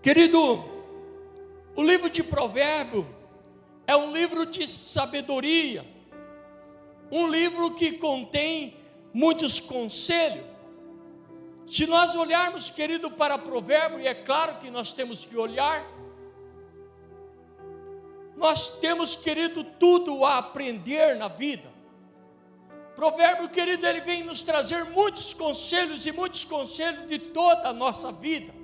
Querido, o livro de Provérbios é um livro de sabedoria, um livro que contém muitos conselhos. Se nós olharmos, querido, para Provérbios, e é claro que nós temos que olhar, nós temos, querido, tudo a aprender na vida. Provérbio, querido, ele vem nos trazer muitos conselhos e muitos conselhos de toda a nossa vida.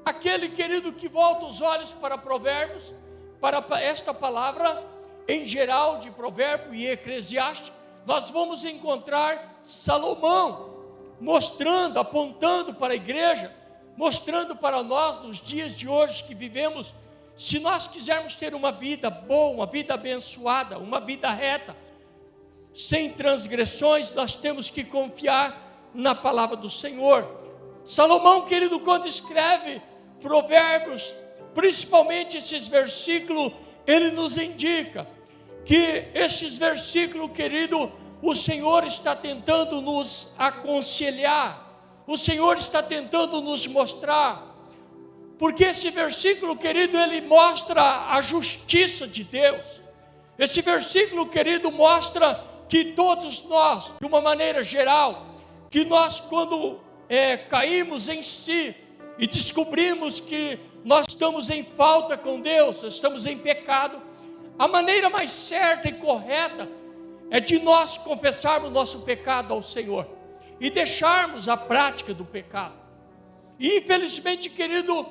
Aquele, querido, que volta os olhos para Provérbios, para esta palavra, em geral, de Provérbio e Eclesiastes, nós vamos encontrar Salomão, mostrando, apontando para a igreja, mostrando para nós, nos dias de hoje que vivemos, se nós quisermos ter uma vida boa, uma vida abençoada, uma vida reta, sem transgressões, nós temos que confiar na palavra do Senhor. Salomão, querido, quando escreve Provérbios, principalmente esses versículos, ele nos indica que esses versículos, querido, o Senhor está tentando nos aconselhar, o Senhor está tentando nos mostrar, porque esse versículo, querido, ele mostra a justiça de Deus. Esse versículo, querido, mostra que todos nós, de uma maneira geral, que nós quando caímos em si e descobrimos que nós estamos em falta com Deus, estamos em pecado, a maneira mais certa e correta é de nós confessarmos o nosso pecado ao Senhor e deixarmos a prática do pecado. E infelizmente, querido,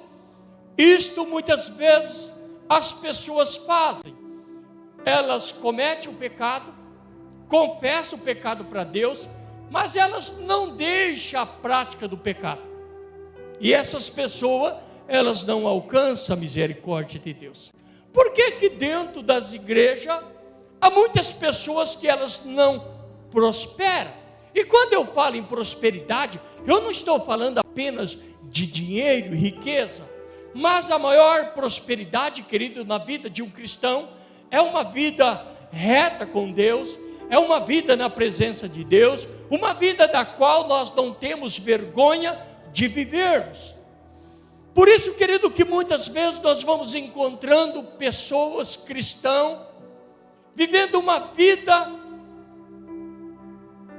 isto muitas vezes as pessoas fazem. Elas cometem o pecado, confessam o pecado para Deus, mas elas não deixam a prática do pecado. E essas pessoas, elas não alcançam a misericórdia de Deus. Por que que dentro das igrejas há muitas pessoas que elas não prosperam? E quando eu falo em prosperidade, eu não estou falando apenas de dinheiro e riqueza, mas a maior prosperidade, querido, na vida de um cristão é uma vida reta com Deus, é uma vida na presença de Deus, uma vida da qual nós não temos vergonha de vivermos. Por isso, querido, que muitas vezes nós vamos encontrando pessoas cristãs vivendo uma vida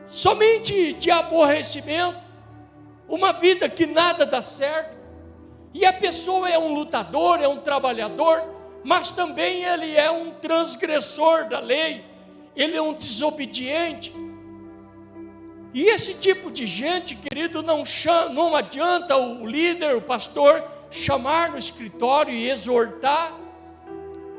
somente de aborrecimento, uma vida que nada dá certo, e a pessoa é um lutador, é um trabalhador, mas também ele é um transgressor da lei, ele é um desobediente. E esse tipo de gente, querido, não adianta o líder, o pastor, chamar no escritório e exortar,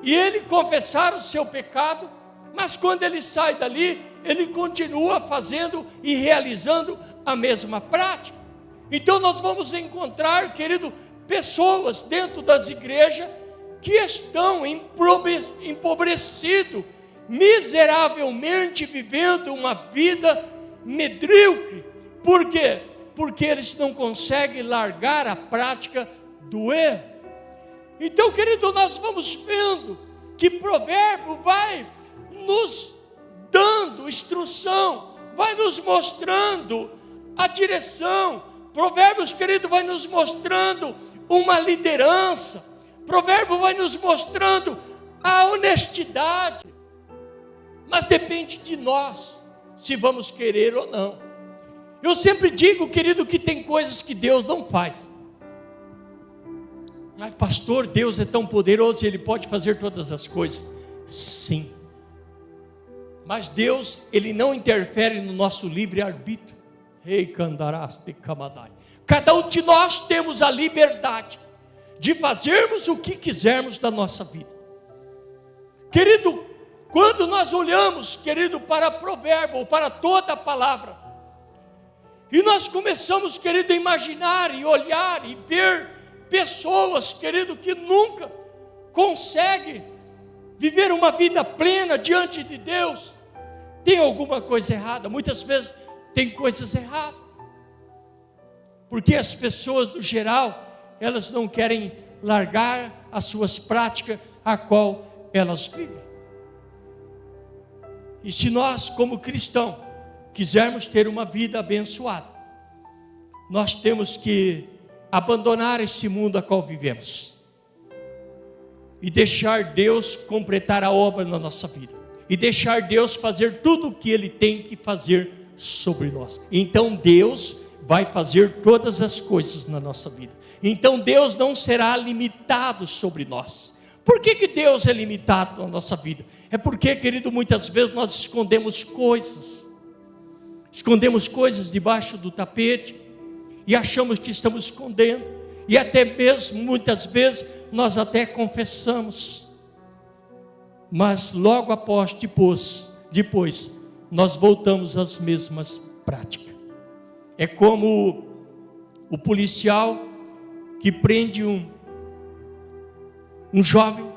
e ele confessar o seu pecado, mas quando ele sai dali, ele continua fazendo e realizando a mesma prática. Então nós vamos encontrar, querido, pessoas dentro das igrejas que estão empobrecidos, miseravelmente vivendo uma vida medíocre. Por quê? Porque eles não conseguem largar a prática do erro. Então, querido, nós vamos vendo que Provérbio vai nos dando instrução, vai nos mostrando a direção. Provérbios, querido, vai nos mostrando uma liderança. Provérbio vai nos mostrando a honestidade. Mas depende de nós, se vamos querer ou não. Eu sempre digo, querido, que tem coisas que Deus não faz. Mas pastor, Deus é tão poderoso e Ele pode fazer todas as coisas. Sim. Mas Deus, Ele não interfere no nosso livre-arbítrio. Cada um de nós temos a liberdade de fazermos o que quisermos da nossa vida. Querido, quando nós olhamos, querido, para Provérbio, ou para toda a palavra, e nós começamos, querido, a imaginar e olhar e ver pessoas, querido, que nunca conseguem viver uma vida plena diante de Deus, tem alguma coisa errada. Muitas vezes tem coisas erradas, porque as pessoas, no geral, elas não querem largar as suas práticas a qual elas vivem. E se nós, como cristãos, quisermos ter uma vida abençoada, nós temos que abandonar esse mundo a qual vivemos e deixar Deus completar a obra na nossa vida, e deixar Deus fazer tudo o que Ele tem que fazer sobre nós. Então Deus vai fazer todas as coisas na nossa vida. Então Deus não será limitado sobre nós. Por que Deus é limitado na nossa vida? É porque, querido, muitas vezes nós escondemos coisas debaixo do tapete, e achamos que estamos escondendo, e até mesmo, muitas vezes, nós até confessamos, mas logo depois, nós voltamos às mesmas práticas. É como o policial que prende um jovem,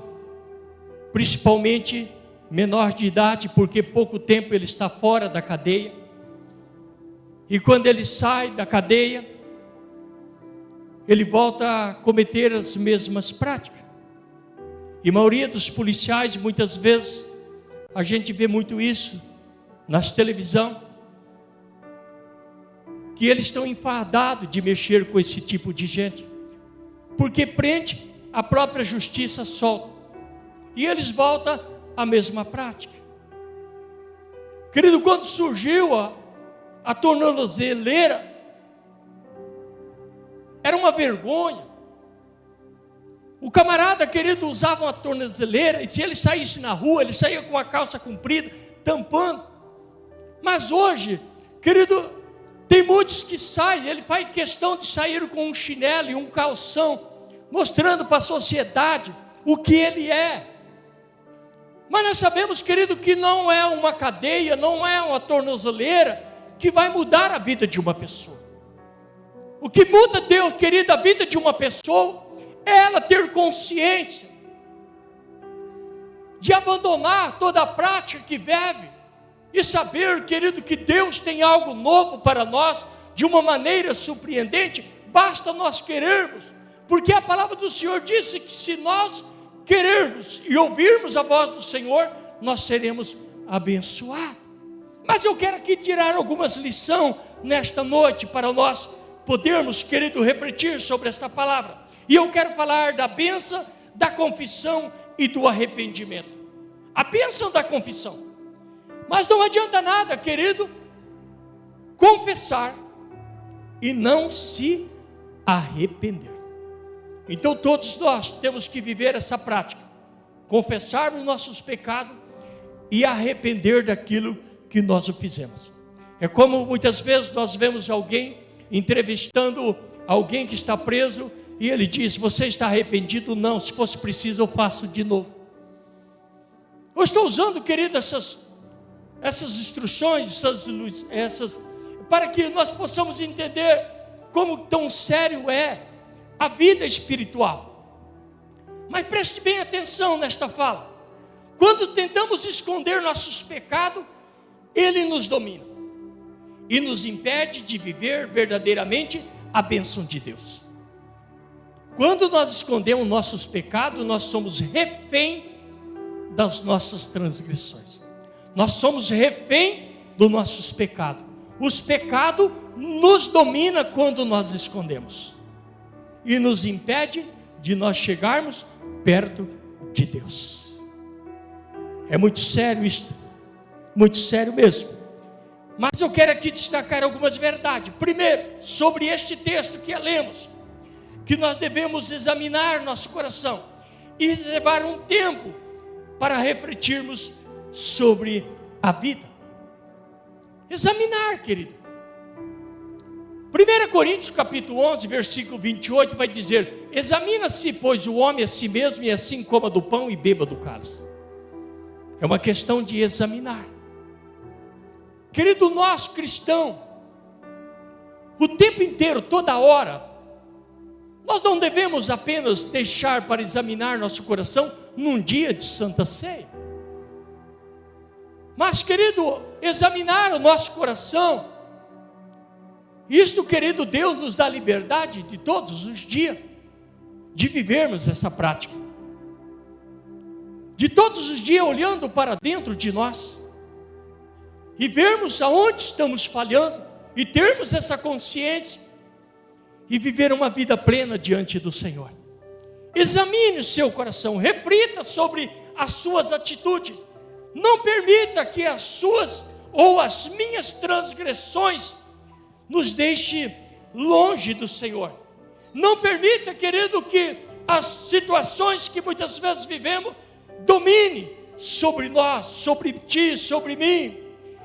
principalmente menor de idade, porque pouco tempo ele está fora da cadeia, e quando ele sai da cadeia, ele volta a cometer as mesmas práticas. E a maioria dos policiais, muitas vezes, a gente vê muito isso nas televisão, que eles estão enfadados de mexer com esse tipo de gente, porque prende, a própria justiça solta, e eles voltam à mesma prática. Querido, quando surgiu a tornozeleira, era uma vergonha. O camarada, querido, usava uma tornozeleira, e se ele saísse na rua, ele saía com a calça comprida, tampando. Mas hoje, querido, tem muitos que saem, ele faz questão de sair com um chinelo e um calção, mostrando para a sociedade o que ele é. Mas nós sabemos, querido, que não é uma cadeia, não é uma tornozeleira que vai mudar a vida de uma pessoa. O que muda, Deus, querido, a vida de uma pessoa é ela ter consciência de abandonar toda a prática que vive e saber, querido, que Deus tem algo novo para nós de uma maneira surpreendente. Basta nós querermos, porque a palavra do Senhor disse que se nós querermos e ouvirmos a voz do Senhor, nós seremos abençoados. Mas eu quero aqui tirar algumas lições nesta noite para nós podermos, querido, refletir sobre esta palavra. E eu quero falar da bênção da confissão e do arrependimento. A bênção da confissão. Mas não adianta nada, querido, confessar e não se arrepender. Então todos nós temos que viver essa prática, confessar os nossos pecados e arrepender daquilo que nós o fizemos. É como muitas vezes nós vemos alguém entrevistando alguém que está preso, e ele diz: você está arrependido? Não, se fosse preciso eu faço de novo. Eu estou usando, querido, essas instruções, para que nós possamos entender como tão sério é a vida espiritual. Mas preste bem atenção nesta fala. Quando tentamos esconder nossos pecados, ele nos domina e nos impede de viver verdadeiramente a bênção de Deus. Quando nós escondemos nossos pecados, nós somos refém das nossas transgressões. Nós somos refém dos nossos pecados. Os pecados nos dominam quando nós escondemos e nos impede de nós chegarmos perto de Deus. É muito sério isto, muito sério mesmo. Mas eu quero aqui destacar algumas verdades. Primeiro, sobre este texto que lemos, que nós devemos examinar nosso coração e reservar um tempo para refletirmos sobre a vida. Examinar, querido. 1 Coríntios capítulo 11, versículo 28 vai dizer: examina-se, pois, o homem a si mesmo, e assim coma do pão e beba do cálice. É uma questão de examinar. Querido, nós cristão, o tempo inteiro, toda hora, nós não devemos apenas deixar para examinar nosso coração num dia de Santa Ceia. Mas, querido, examinar o nosso coração, isto, querido, Deus nos dá liberdade de todos os dias de vivermos essa prática, de todos os dias olhando para dentro de nós e vermos aonde estamos falhando e termos essa consciência e viver uma vida plena diante do Senhor. Examine o seu coração, reflita sobre as suas atitudes. Não permita que as suas ou as minhas transgressões nos deixe longe do Senhor. Não permita, querido, que as situações que muitas vezes vivemos domine sobre nós, sobre ti, sobre mim.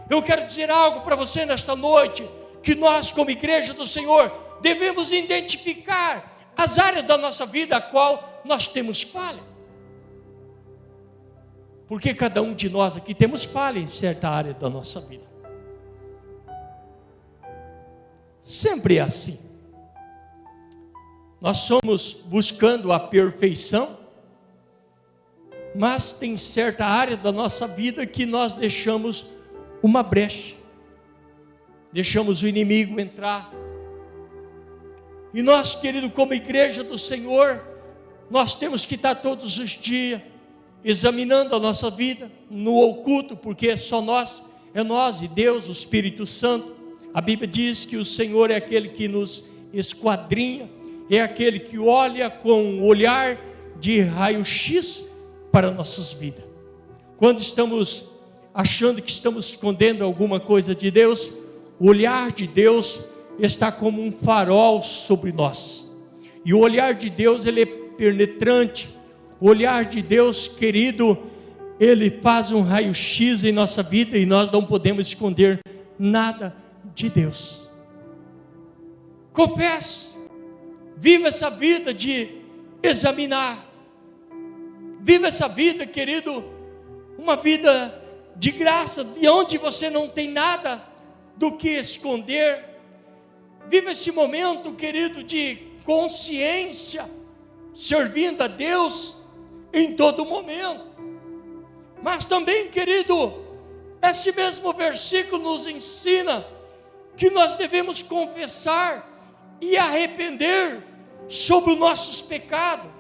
Eu quero dizer algo para você nesta noite, que nós como igreja do Senhor devemos identificar as áreas da nossa vida a qual nós temos falha. Porque cada um de nós aqui temos falha em certa área da nossa vida. Sempre é assim. Nós somos buscando a perfeição, mas tem certa área da nossa vida que nós deixamos uma brecha, deixamos o inimigo entrar. E nós, querido, como igreja do Senhor, nós temos que estar todos os dias examinando a nossa vida no oculto, porque é nós e Deus, o Espírito Santo. A Bíblia diz que o Senhor é aquele que nos esquadrinha, é aquele que olha com um olhar de raio-x para nossas vidas. Quando estamos achando que estamos escondendo alguma coisa de Deus, o olhar de Deus está como um farol sobre nós. E o olhar de Deus, ele é penetrante. O olhar de Deus, querido, ele faz um raio-x em nossa vida e nós não podemos esconder nada de Deus. Confesse, viva essa vida de examinar, viva essa vida, querido, uma vida de graça, de onde você não tem nada do que esconder. Viva esse momento, querido, de consciência, servindo a Deus em todo momento. Mas também, querido, esse mesmo versículo nos ensina que nós devemos confessar e arrepender sobre os nossos pecados,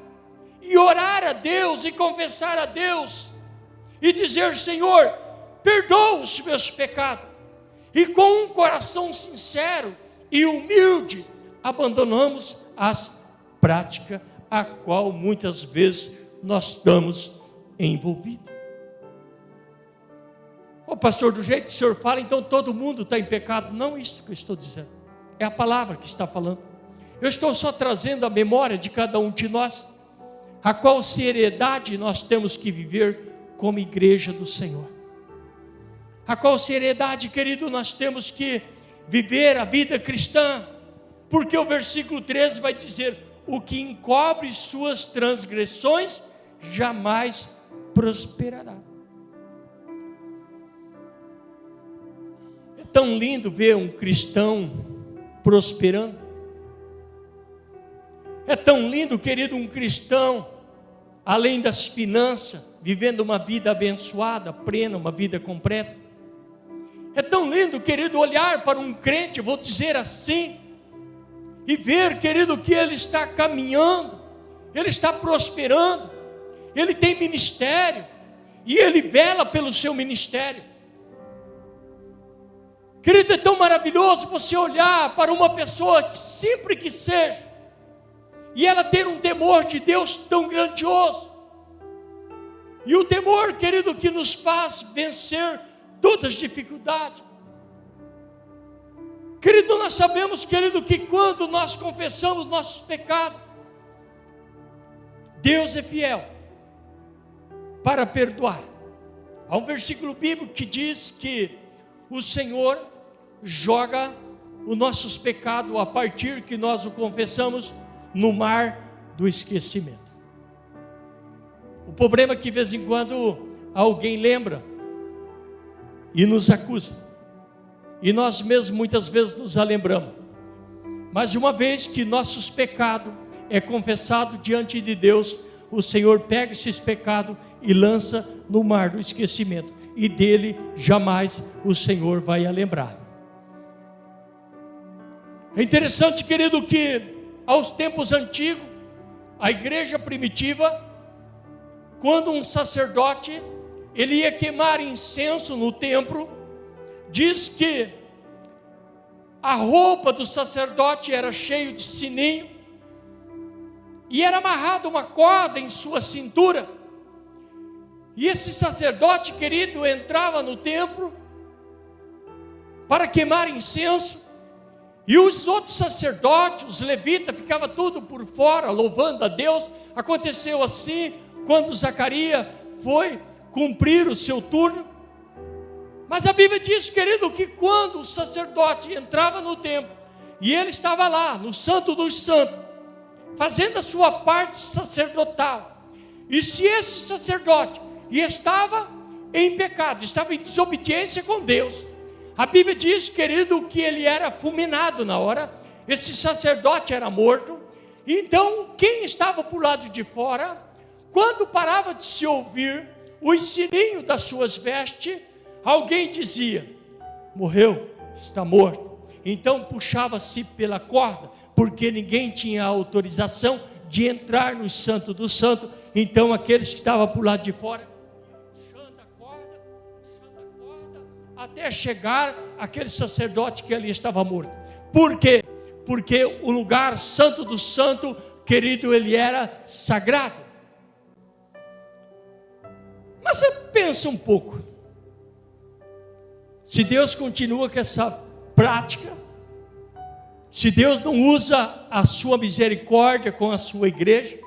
e orar a Deus e confessar a Deus, e dizer: Senhor, perdoa os meus pecados, e com um coração sincero e humilde, abandonamos as práticas a qual muitas vezes nós estamos envolvidos. Ô pastor, do jeito que o senhor fala, então todo mundo está em pecado. Não é isso que eu estou dizendo, é a palavra que está falando. Eu estou só trazendo a memória de cada um de nós, a qual seriedade nós temos que viver como igreja do Senhor. A qual seriedade, querido, nós temos que viver a vida cristã, porque o versículo 13 vai dizer: o que encobre suas transgressões jamais prosperará. É tão lindo ver um cristão prosperando. É tão lindo, querido, um cristão, além das finanças, vivendo uma vida abençoada, plena, uma vida completa. É tão lindo, querido, olhar para um crente, vou dizer assim, e ver, querido, que ele está caminhando, ele está prosperando, ele tem ministério, e ele vela pelo seu ministério. Querido, é tão maravilhoso você olhar para uma pessoa que sempre que seja, e ela ter um temor de Deus tão grandioso, e o temor, querido, que nos faz vencer todas as dificuldades. Querido, nós sabemos, querido, que quando nós confessamos nossos pecados, Deus é fiel para perdoar. Há um versículo bíblico que diz que o Senhor joga os nossos pecados, a partir que nós o confessamos, no mar do esquecimento. O problema é que de vez em quando alguém lembra e nos acusa, e nós mesmos muitas vezes nos lembramos. Mas uma vez que nossos pecados é confessado diante de Deus, o Senhor pega esses pecados e lança no mar do esquecimento, e dele jamais o Senhor vai a lembrar. É interessante, querido, que aos tempos antigos, a igreja primitiva, quando um sacerdote ele ia queimar incenso no templo, diz que a roupa do sacerdote era cheia de sininho, e era amarrada uma corda em sua cintura, e esse sacerdote, querido, entrava no templo para queimar incenso, e os outros sacerdotes, os levitas, ficavam tudo por fora, louvando a Deus. Aconteceu assim, quando Zacarias foi cumprir o seu turno. Mas a Bíblia diz, querido, que quando o sacerdote entrava no templo, e ele estava lá, no Santo dos Santos, fazendo a sua parte sacerdotal, e se esse sacerdote estava em pecado, estava em desobediência com Deus, a Bíblia diz, querido, que ele era fulminado na hora, esse sacerdote era morto. Então, quem estava por lado de fora, quando parava de se ouvir os sininhos das suas vestes, alguém dizia: morreu, está morto. Então puxava-se pela corda, porque ninguém tinha autorização de entrar no Santo do Santo. Então aqueles que estavam por lado de fora, puxando a corda, até chegar aquele sacerdote que ali estava morto. Por quê? Porque o lugar Santo do Santo, querido, ele era sagrado. Mas você pensa um pouco, se Deus continua com essa prática, se Deus não usa a sua misericórdia com a sua igreja,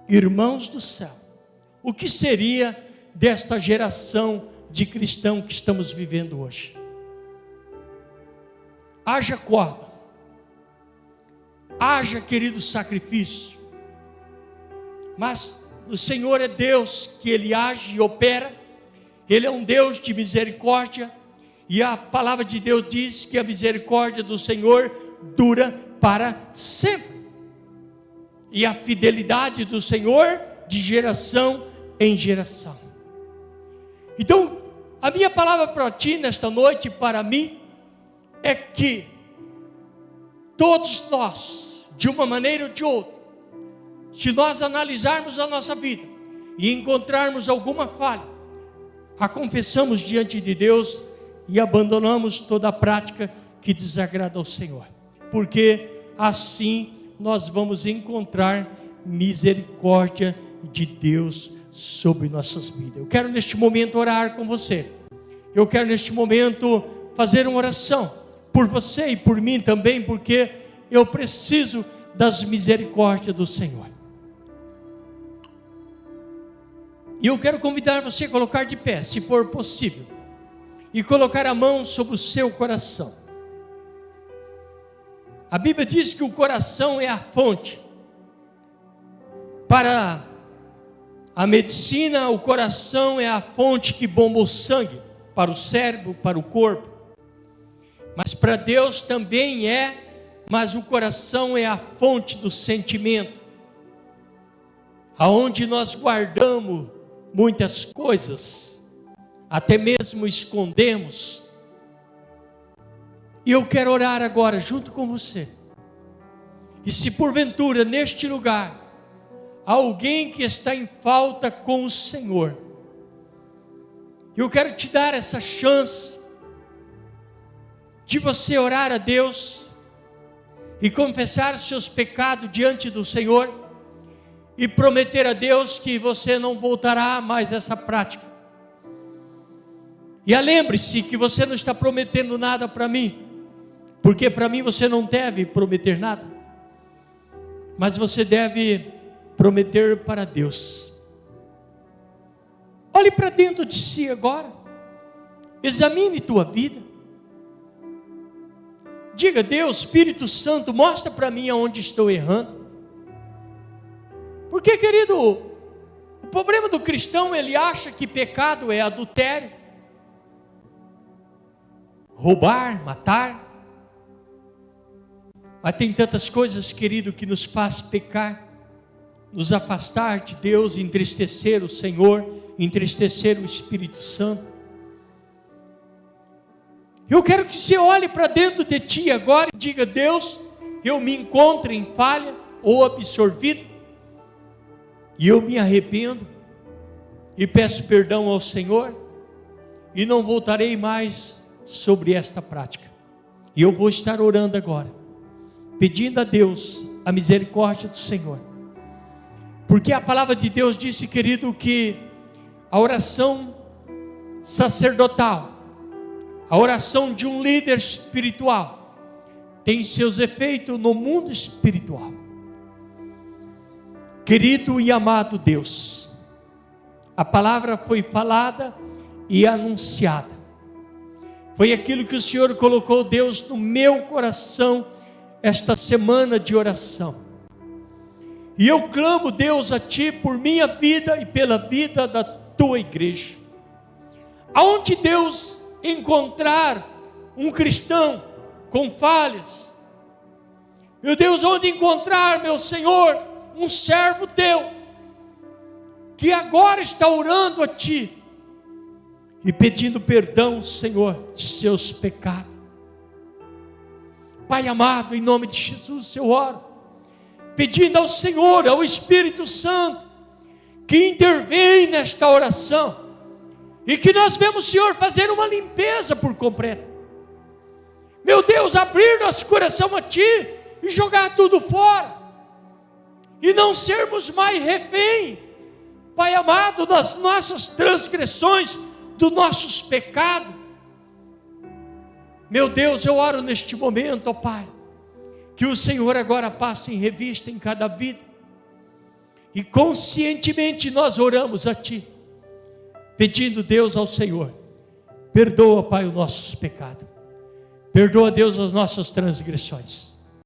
irmãos do céu, o que seria desta geração de cristão que estamos vivendo hoje? Haja corda, haja, querido, sacrifício, mas o Senhor é Deus que Ele age e opera. Ele é um Deus de misericórdia, e a palavra de Deus diz que a misericórdia do Senhor dura para sempre, e a fidelidade do Senhor de geração em geração. Então, a minha palavra para ti nesta noite, para mim, é que todos nós, de uma maneira ou de outra, se nós analisarmos a nossa vida e encontrarmos alguma falha, a confessamos diante de Deus e abandonamos toda a prática que desagrada ao Senhor, porque assim nós vamos encontrar misericórdia de Deus sobre nossas vidas. Eu quero neste momento orar com você. Eu quero neste momento fazer uma oração por você e por mim também, porque eu preciso das misericórdias do Senhor. E eu quero convidar você a colocar de pé, se for possível, e colocar a mão sobre o seu coração. A Bíblia diz que o coração é a fonte. Para a medicina, o coração é a fonte que bomba o sangue para o cérebro, para o corpo. Mas para Deus também mas o coração é a fonte do sentimento, aonde nós guardamos muitas coisas, até mesmo escondemos. E eu quero orar agora junto com você. E se porventura neste lugar há alguém que está em falta com o Senhor, eu quero te dar essa chance de você orar a Deus e confessar seus pecados diante do Senhor e prometer a Deus que você não voltará mais a essa prática. E lembre-se que você não está prometendo nada para mim, porque para mim você não deve prometer nada, mas você deve prometer para Deus. Olhe para dentro de si agora, examine tua vida, diga: Deus, Espírito Santo, mostra para mim aonde estou errando. Porque, querido, o problema do cristão, ele acha que pecado é adultério, roubar, matar. Mas tem tantas coisas, querido, que nos faz pecar, nos afastar de Deus, entristecer o Senhor, entristecer o Espírito Santo. Eu quero que você olhe para dentro de ti agora e diga: Deus, eu me encontro em falha ou absorvido, e eu me arrependo e peço perdão ao Senhor, e não voltarei mais sobre esta prática. E eu vou estar orando agora, pedindo a Deus a misericórdia do Senhor. Porque a palavra de Deus disse, querido, que a oração sacerdotal, a oração de um líder espiritual, tem seus efeitos no mundo espiritual. Querido e amado Deus, a palavra foi falada e anunciada. Foi aquilo que o Senhor colocou, Deus, no meu coração, esta semana de oração. E eu clamo, Deus, a Ti por minha vida e pela vida da Tua igreja. Aonde Deus encontrar um cristão com falhas, meu Deus, onde encontrar, meu Senhor, um servo Teu, que agora está orando a Ti, e pedindo perdão, Senhor, de seus pecados. Pai amado, em nome de Jesus eu oro, pedindo ao Senhor, ao Espírito Santo, que intervém nesta oração, e que nós vemos, Senhor, fazer uma limpeza por completo. Meu Deus, abrir nosso coração a Ti, e jogar tudo fora, e não sermos mais refém, Pai amado, das nossas transgressões, dos nossos pecados. Meu Deus, eu oro neste momento, ó Pai, que o Senhor agora passe em revista em cada vida, e conscientemente nós oramos a Ti, pedindo, Deus, ao Senhor, perdoa, Pai, os nossos pecados, perdoa, Deus, as nossas transgressões.